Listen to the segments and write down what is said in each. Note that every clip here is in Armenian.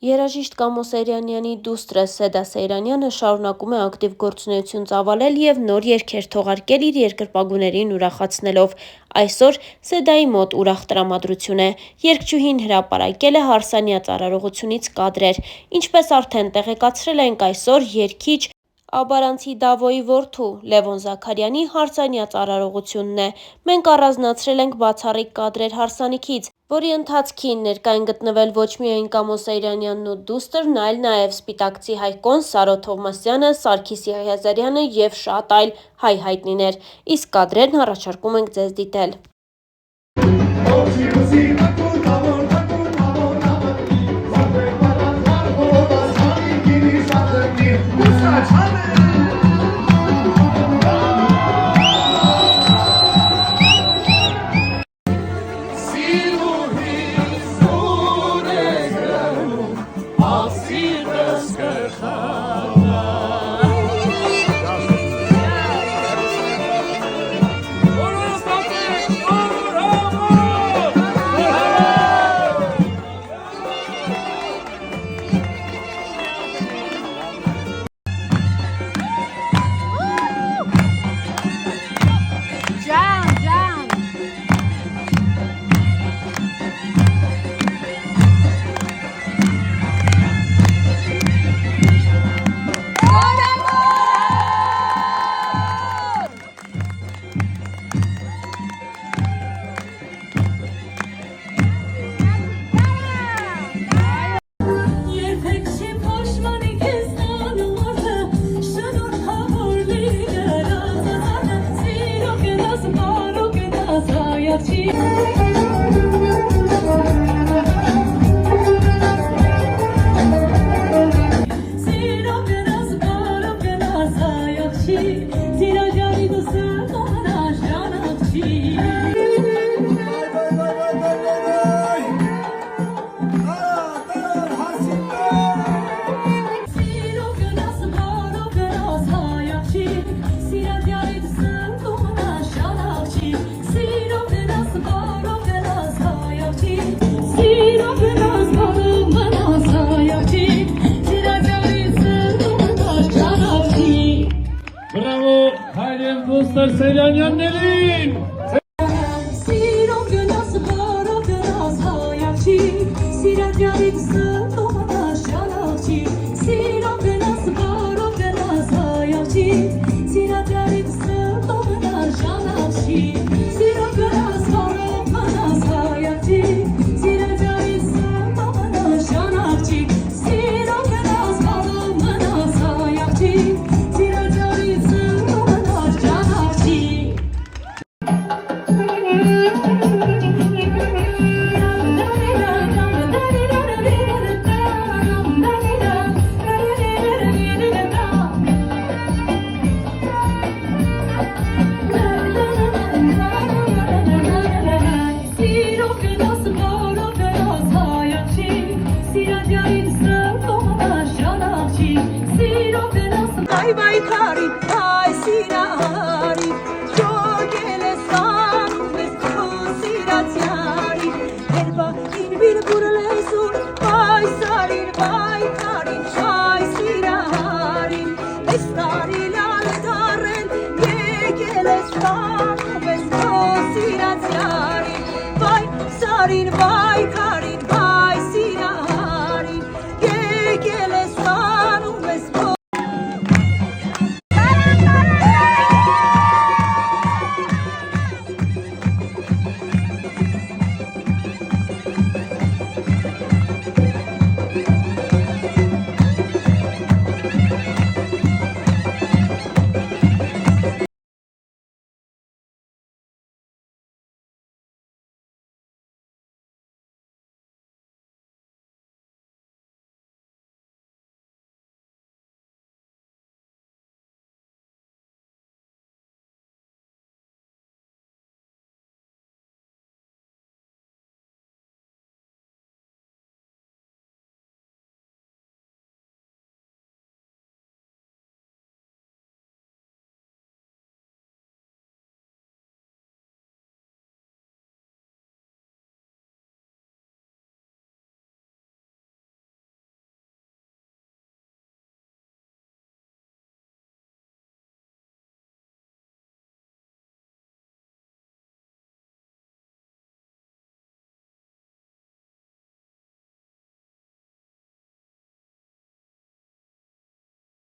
Երաժիշտ Կամո Սեյրանյանի դուստրը Սեդա Սեյրանյանը շարունակում է ակտիվ գործունեություն ծավալել և նոր երգեր թողարկել իր երկրպագուներին ուրախացնելով։ Այսօր Սեդայի մոտ ուրախ տրամադրություն է։ Երգչուհին հրապարակել է հարսանյա ծառարողությունից կադրեր։ Ինչպես արդեն տեղեկացրել ենք, այսօր երգիչ Աբարանցի Դավոյի որդու Լևոն Զաքարյանի հարսանյա ծառարողությունն է։ Մենք առանձնացրել ենք բացառիկ կադրեր հարսանիքից, որի ընթացքին ներկա են գտնվել ոչ միայն Կամո Սեյրանյանն ու դուստրն, այլ նաև սպիտակցի Հայկոն, Սարո Թովմասյանը, Սարգիս Եղիազարյանը և շատ այլ հայ հայտնիներ։ Իսկ կադրերն առաջարկում ենք ձեզ դիտել։ Սեյրանյաններին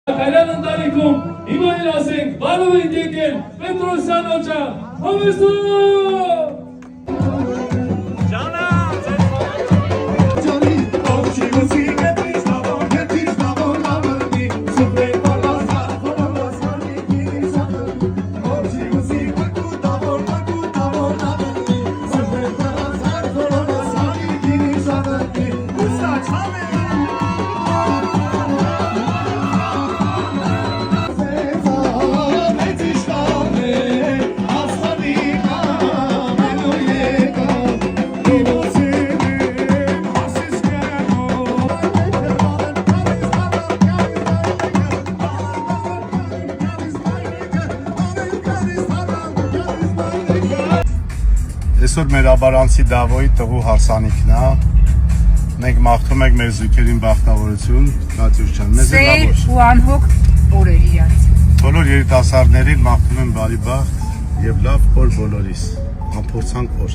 Հայրան ընտանիքում հիմա էլ ասենք բարով ենք եկել Պետրոսյան օջա հավեսով Այսօր մեր աբարանցի Դավոյի տղու հարսանիքն է։ Մենք մաղթում ենք մեր զույգերին բախտավորություն, Կատյուշ ջան, մեզ էլ լավ օր։ Ու անհոգ օրեր իրանց։ Բոլոր երիտասարդներին մաղթում եմ բարի բախտ եւ լավ օր բոլորիս։ Անփորձանք օր։